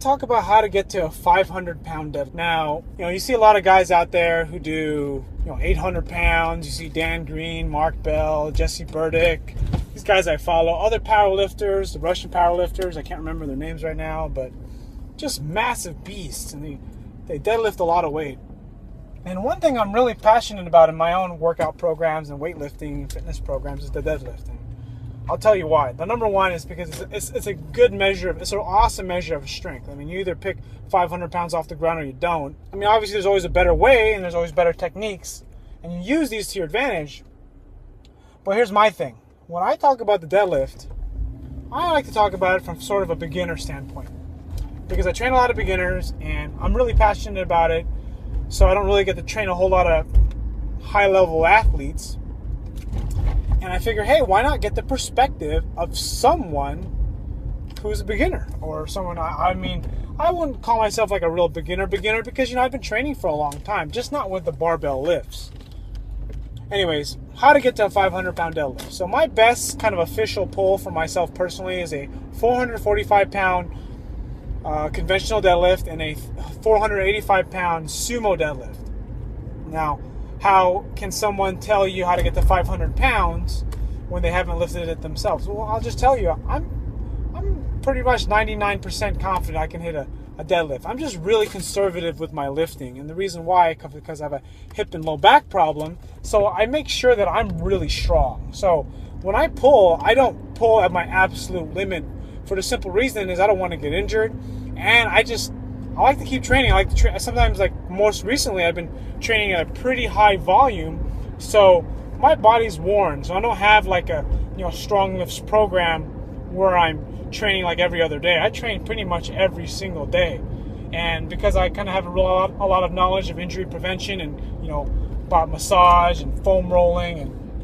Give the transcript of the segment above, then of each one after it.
talk about how to get to a 500-pound deadlift. Now, you see a lot of guys out there who do, 800 pounds. You see Dan Green, Mark Bell, Jesse Burdick. These guys I follow. Other powerlifters, the Russian powerlifters. I can't remember their names right now, but just massive beasts, and they deadlift a lot of weight. And one thing I'm really passionate about in my own workout programs and weightlifting and fitness programs is the deadlifting. I'll tell you why. The number one is because it's a good measure it's an awesome measure of strength. I mean, you either pick 500 pounds off the ground or you don't. I mean, obviously there's always a better way and there's always better techniques, and you use these to your advantage. But here's my thing. When I talk about the deadlift, I like to talk about it from sort of a beginner standpoint, because I train a lot of beginners and I'm really passionate about it. So I don't really get to train a whole lot of high-level athletes. And I figure, hey, why not get the perspective of someone who's a beginner, or someone, I mean, I wouldn't call myself like a real beginner because, I've been training for a long time, just not with the barbell lifts. Anyways, how to get to a 500-pound deadlift. So my best kind of official pull for myself personally is a 445-pound conventional deadlift and a 485-pound sumo deadlift. Now, how can someone tell you how to get to 500 pounds when they haven't lifted it themselves? Well, I'll just tell you, I'm pretty much 99% confident I can hit a deadlift. I'm just really conservative with my lifting, and the reason why, because I have a hip and low back problem, so I make sure that I'm really strong. So when I pull, I don't pull at my absolute limit, for the simple reason is I don't want to get injured, and I like to keep training. I like to train. Sometimes, like most recently, I've been training at a pretty high volume, so my body's worn. So I don't have like a strong lifts program where I'm training like every other day. I train pretty much every single day, and because I kind of have a lot of knowledge of injury prevention and about massage and foam rolling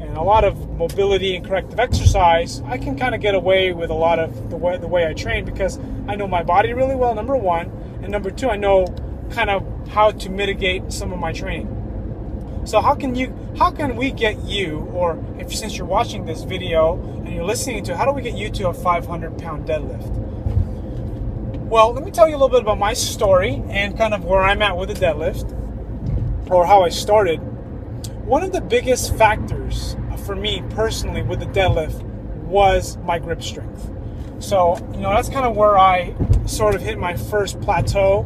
and a lot of mobility and corrective exercise, I can kind of get away with a lot of the way I train, because I know my body really well, number one, and number two, I know kind of how to mitigate some of my training. So how can we get you, or since you're watching this video and you're listening to, how do we get you to a 500-pound deadlift? Well, let me tell you a little bit about my story and kind of where I'm at with the deadlift, or how I started. One of the biggest factors for me personally with the deadlift was my grip strength. So, that's kind of where I sort of hit my first plateau.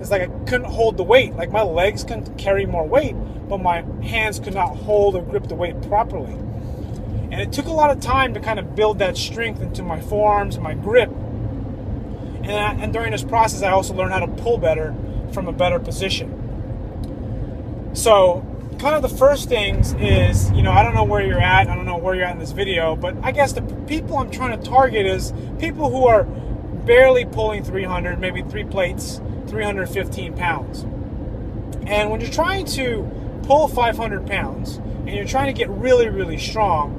It's like I couldn't hold the weight. Like my legs can carry more weight, but my hands could not hold or grip the weight properly. And it took a lot of time to kind of build that strength into my forearms and my grip. And during this process, I also learned how to pull better from a better position. So, kind of the first things is, I don't know where you're at. I don't know where you're at in this video, but I guess the people I'm trying to target is people who are barely pulling 300, maybe 3 plates, 315 pounds. And when you're trying to pull 500 pounds and you're trying to get really, really strong,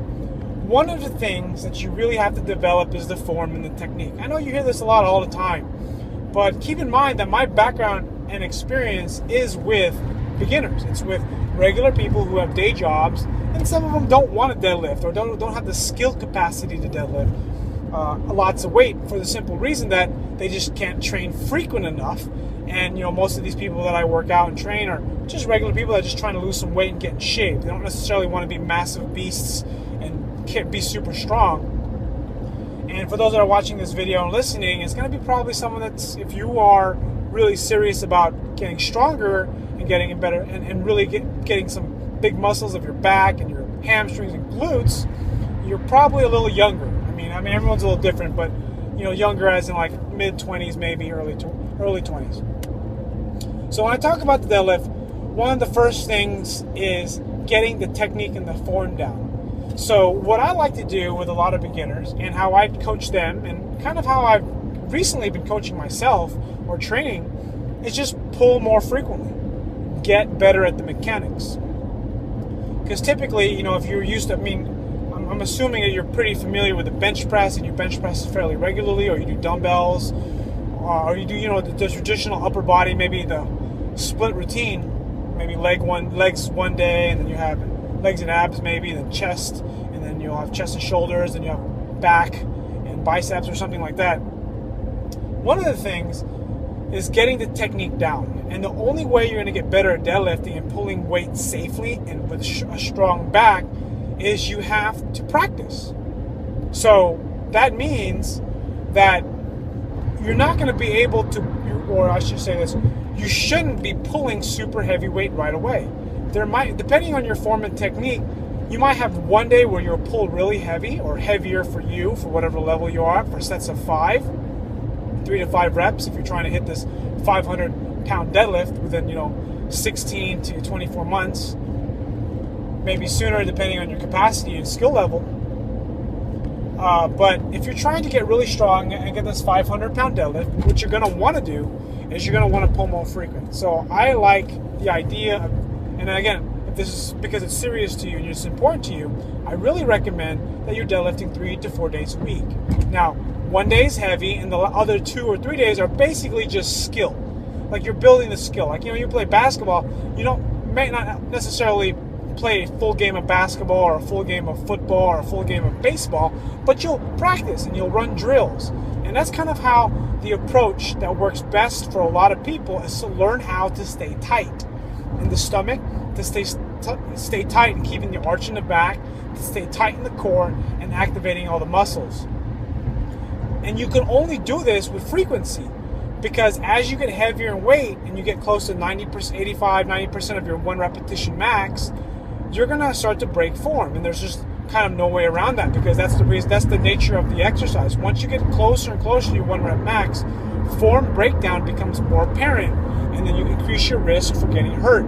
one of the things that you really have to develop is the form and the technique. I know you hear this a lot all the time, but keep in mind that my background and experience is with beginners. It's with regular people who have day jobs, and some of them don't want to deadlift or don't have the skill capacity to deadlift lots of weight, for the simple reason that they just can't train frequent enough. And most of these people that I work out and train are just regular people that are just trying to lose some weight and get in shape. They don't necessarily want to be massive beasts and can't be super strong. And for those that are watching this video and listening, it's going to be probably someone that's, if you are really serious about getting stronger and getting better and really getting some big muscles of your back and your hamstrings and glutes, you're probably a little younger. I mean, everyone's a little different, but younger as in like mid-20s, maybe early 20s. So when I talk about the deadlift, one of the first things is getting the technique and the form down. So what I like to do with a lot of beginners, and how I coach them, and kind of how I've recently been coaching myself or training, is just pull more frequently. Get better at the mechanics. Because typically, if you're used to, I'm assuming that you're pretty familiar with the bench press, and you bench press fairly regularly, or you do dumbbells, or you do, the traditional upper body, maybe the split routine, maybe legs one day, and then you have legs and abs maybe, then chest, and then you'll have chest and shoulders, and you have back and biceps or something like that. One of the things is getting the technique down. And the only way you're going to get better at deadlifting and pulling weight safely and with a strong back is you have to practice. So that means that you're not going to be able to, or I should say this, you shouldn't be pulling super heavy weight right away. There might, depending on your form and technique, you might have one day where you'll pull really heavy or heavier for you, for whatever level you are, for sets of 3 to 5 reps. If you're trying to hit this 500-pound deadlift within, 16 to 24 months, maybe sooner depending on your capacity and skill level. But if you're trying to get really strong and get this 500-pound deadlift, what you're going to want to do is you're going to want to pull more frequent. So I like the idea of, and again, if this is because it's serious to you and it's important to you, I really recommend that you're deadlifting 3 to 4 days a week. Now, one day is heavy and the other 2 or 3 days are basically just skill. Like you're building the skill. Like, you play basketball, may not necessarily play a full game of basketball or a full game of football or a full game of baseball, but you'll practice and you'll run drills. And that's kind of how the approach that works best for a lot of people is to learn how to stay tight in the stomach, to stay tight and keeping the arch in the back, to stay tight in the core and activating all the muscles. And you can only do this with frequency, because as you get heavier in weight and you get close to 90% of your one repetition max, you're going to start to break form. And there's just kind of no way around that, because that's the nature of the exercise. Once you get closer and closer to your 1 rep max, form breakdown becomes more apparent, and then you increase your risk for getting hurt.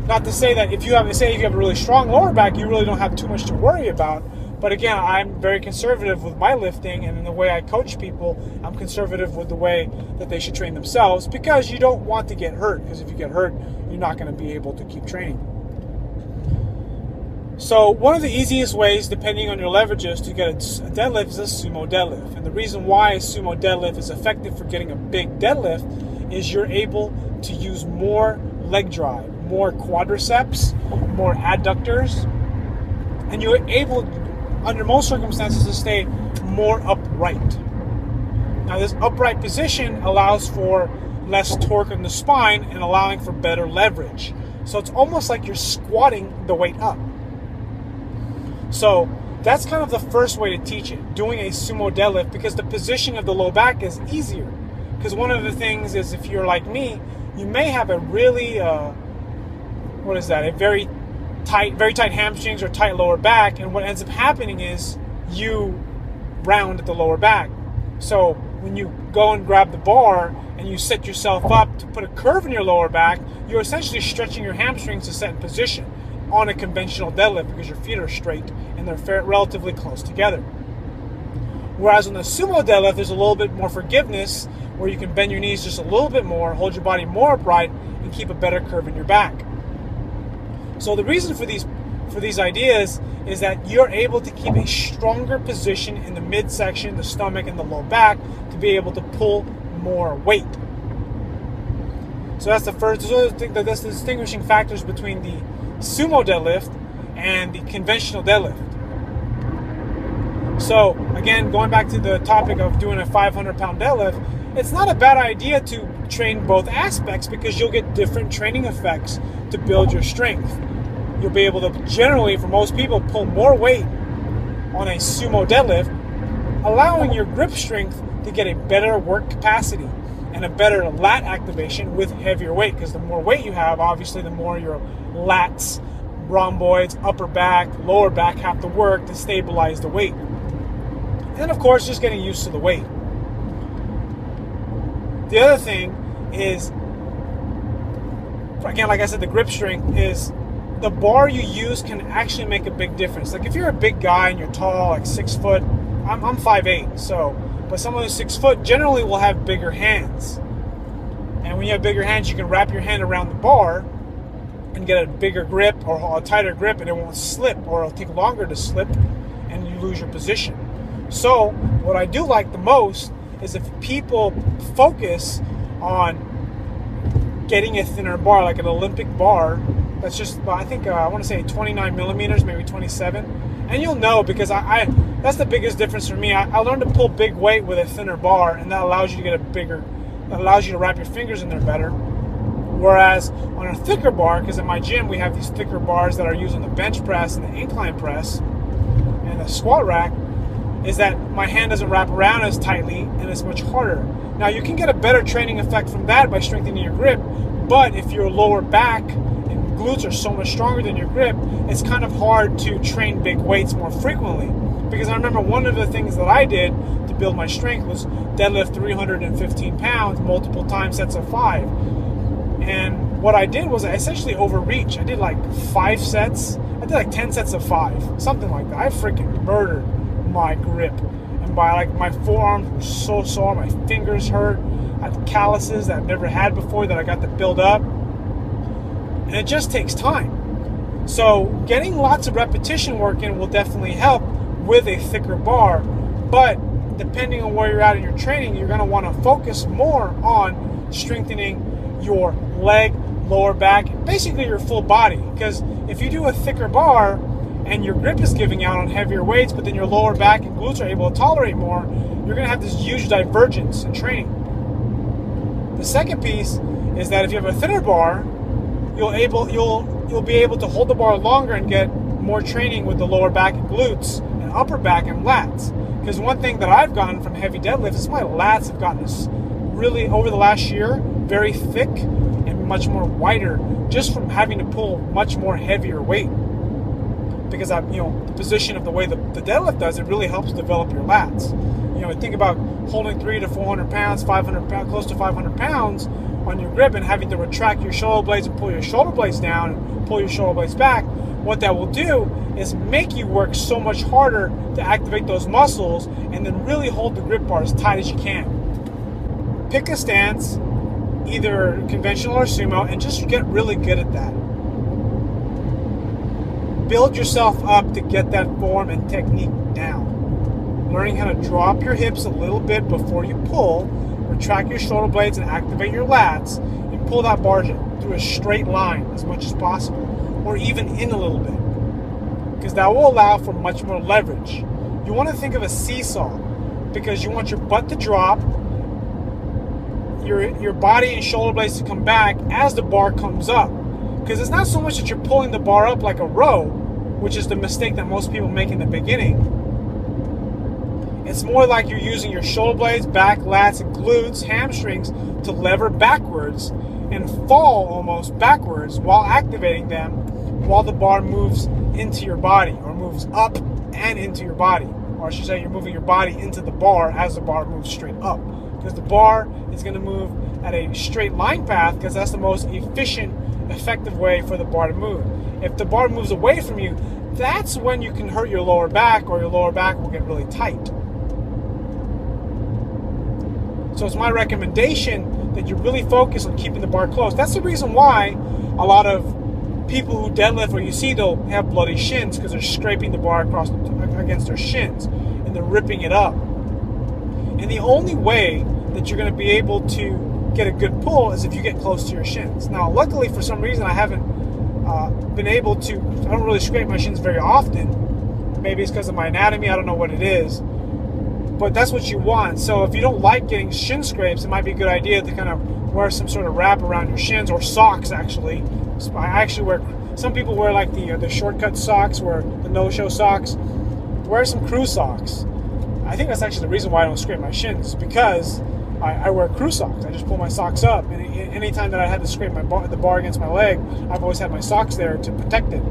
Not to say that if you have a really strong lower back, you really don't have too much to worry about. But again, I'm very conservative with my lifting, and in the way I coach people, I'm conservative with the way that they should train themselves, because you don't want to get hurt, because if you get hurt, you're not going to be able to keep training. So one of the easiest ways, depending on your leverages, to get a deadlift is a sumo deadlift. And the reason why a sumo deadlift is effective for getting a big deadlift is you're able to use more leg drive, more quadriceps, more adductors, and you're able, under most circumstances, to stay more upright. Now, this upright position allows for less torque in the spine and allowing for better leverage. So it's almost like you're squatting the weight up. So that's kind of the first way to teach it, doing a sumo deadlift, because the position of the low back is easier. Because one of the things is, if you're like me, you may have a really, a very tight hamstrings or tight lower back, and what ends up happening is you round at the lower back. So when you go and grab the bar and you set yourself up to put a curve in your lower back, you're essentially stretching your hamstrings to set in position on a conventional deadlift, because your feet are straight and they're relatively close together. Whereas on the sumo deadlift, there's a little bit more forgiveness, where you can bend your knees just a little bit more, hold your body more upright, and keep a better curve in your back. So the reason for these ideas is that you're able to keep a stronger position in the midsection, the stomach, and the low back to be able to pull more weight. So that's the first. Those are the distinguishing factors between the sumo deadlift and the conventional deadlift. So again, going back to the topic of doing a 500-pound deadlift, it's not a bad idea to train both aspects, because you'll get different training effects to build your strength. You'll be able to, generally, for most people, pull more weight on a sumo deadlift, allowing your grip strength to get a better work capacity and a better lat activation with heavier weight, because the more weight you have, obviously, the more your lats, rhomboids, upper back, lower back have to work to stabilize the weight. And of course, just getting used to the weight. The other thing is, again, like I said, the grip strength is, the bar you use can actually make a big difference. Like if you're a big guy and you're tall, like 6 foot, I'm 5'8", so, but someone who's 6 foot generally will have bigger hands. And when you have bigger hands, you can wrap your hand around the bar and get a bigger grip or a tighter grip, and it won't slip, or it'll take longer to slip and you lose your position. So what I do like the most is if people focus on getting a thinner bar, like an Olympic bar, that's just, I think, I want to say 29 millimeters, maybe 27. And you'll know, because that's the biggest difference for me. I learned to pull big weight with a thinner bar, and that allows you to get a bigger that allows you to wrap your fingers in there better. Whereas on a thicker bar, because in my gym we have these thicker bars that are used on the bench press and the incline press and the squat rack, is that my hand doesn't wrap around as tightly and it's much harder. Now you can get a better training effect from that by strengthening your grip, but if your lower back and glutes are so much stronger than your grip, it's kind of hard to train big weights more frequently. Because I remember one of the things that I did to build my strength was deadlift 315 pounds multiple times, sets of 5. And what I did was I essentially overreached. I did like 5 sets. I did like 10 sets of 5, something like that. I freaking murdered my grip. And by like my forearms were so sore, my fingers hurt. I had calluses that I've never had before that I got to build up. And it just takes time. So getting lots of repetition work in will definitely help with a thicker bar. But depending on where you're at in your training, you're going to want to focus more on strengthening your leg, lower back, basically your full body. Because if you do a thicker bar and your grip is giving out on heavier weights, but then your lower back and glutes are able to tolerate more, you're going to have this huge divergence in training. The second piece is that if you have a thinner bar, you'll be able to hold the bar longer and get more training with the lower back and glutes and upper back and lats. Because one thing that I've gotten from heavy deadlifts is my lats have gotten this really, over the last year, very thick and much more wider just from having to pull much more heavier weight. Because the position of the way the deadlift does, it really helps develop your lats. Think about holding 300 to 400 pounds, 500 pounds, close to 500 pounds on your grip and having to retract your shoulder blades and pull your shoulder blades down and pull your shoulder blades back. What that will do is make you work so much harder to activate those muscles and then really hold the grip bar as tight as you can. Pick a stance, either conventional or sumo, and just get really good at that. Build yourself up to get that form and technique down. Learning how to drop your hips a little bit before you pull, retract your shoulder blades and activate your lats, and pull that bar through a straight line as much as possible, or even in a little bit, because that will allow for much more leverage. You want to think of a seesaw, because you want your butt to drop, your body and shoulder blades to come back as the bar comes up. Because it's not so much that you're pulling the bar up like a row, which is the mistake that most people make in the beginning. It's more like you're using your shoulder blades, back, lats, and glutes, hamstrings to lever backwards and fall almost backwards while activating them while the bar moves into your body, or moves up and into your body. Or I should say you're moving your body into the bar as the bar moves straight up. Because the bar is going to move at a straight line path because that's the most efficient, effective way for the bar to move. If the bar moves away from you, that's when you can hurt your lower back, or your lower back will get really tight. So it's my recommendation that you really focus on keeping the bar close. That's the reason why a lot of people who deadlift, where you see they'll have bloody shins because they're scraping the bar against their shins and they're ripping it up. And the only way that you're going to be able to get a good pull is if you get close to your shins. Now, luckily, for some reason, I haven't been able to. I don't really scrape my shins very often. Maybe it's because of my anatomy. I don't know what it is. But that's what you want. So if you don't like getting shin scrapes, it might be a good idea to kind of wear some sort of wrap around your shins, or socks, actually. I actually wear, some people wear like the shortcut socks, or the no-show socks. Wear some crew socks. I think that's actually the reason why I don't scrape my shins, because I wear crew socks. I just pull my socks up, and anytime that I had to scrape the bar against my leg, I've always had my socks there to protect it.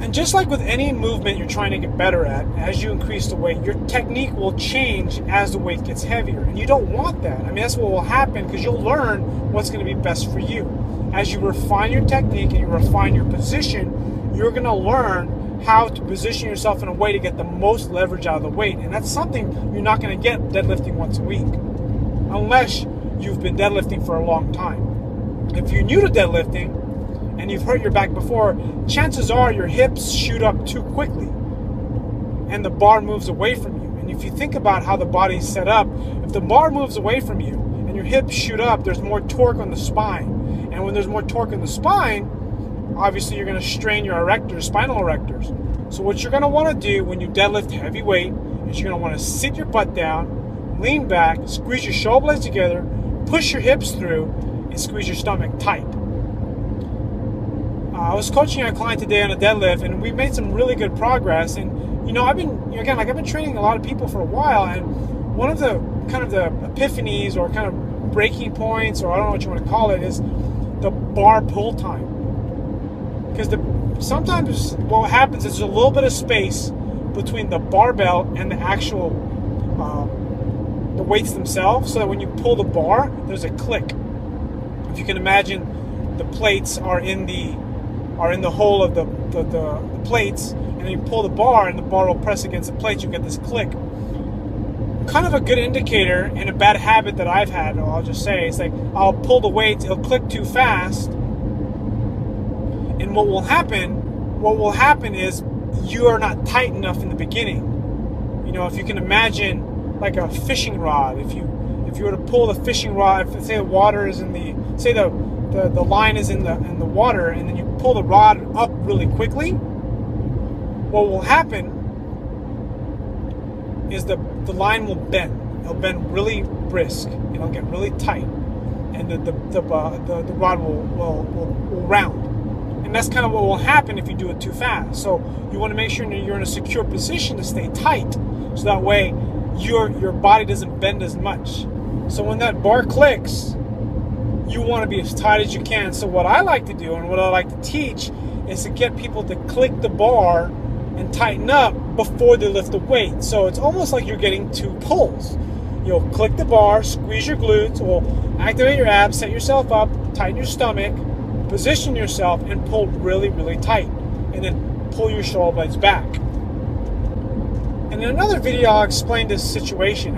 And just like with any movement you're trying to get better at, as you increase the weight, your technique will change as the weight gets heavier. And you don't want that. I mean, that's what will happen, because you'll learn what's going to be best for you. As you refine your technique and you refine your position, you're going to learn how to position yourself in a way to get the most leverage out of the weight. And that's something you're not going to get deadlifting once a week, unless you've been deadlifting for a long time. If you're new to deadlifting, and you've hurt your back before, chances are your hips shoot up too quickly and the bar moves away from you. And if you think about how the body's set up, if the bar moves away from you and your hips shoot up, there's more torque on the spine. And when there's more torque in the spine, obviously you're going to strain your erectors, spinal erectors. So what you're going to want to do when you deadlift heavy weight is you're going to want to sit your butt down, lean back, squeeze your shoulder blades together, push your hips through, and squeeze your stomach tight. I was coaching a client today on a deadlift, and we've made some really good progress. And I've been training a lot of people for a while, and one of the kind of the epiphanies or kind of breaking points, or I don't know what you want to call it, is the bar pull time. Because sometimes what happens is there's a little bit of space between the barbell and the actual the weights themselves, so that when you pull the bar, there's a click. If you can imagine, the plates are in the hole of the plates, and then you pull the bar, and the bar will press against the plates. You get this click. Kind of a good indicator, and a bad habit that I've had, I'll just say, it's like I'll pull the weights, it'll click too fast, and what will happen is you are not tight enough in the beginning. If you can imagine like a fishing rod, if you were to pull the fishing rod, if say the water is the line is in the water, and then you pull the rod up really quickly, what will happen is the line will bend. It'll bend really brisk. It'll get really tight, and the rod will round. And that's kind of what will happen if you do it too fast. So you want to make sure you're in a secure position to stay tight, so that way your body doesn't bend as much. So when that bar clicks, you want to be as tight as you can. So what I like to do, and what I like to teach, is to get people to click the bar and tighten up before they lift the weight. So it's almost like you're getting two pulls. You'll click the bar, squeeze your glutes, or activate your abs, set yourself up, tighten your stomach, position yourself, and pull really, really tight. And then pull your shoulder blades back. And in another video, I'll explain this situation.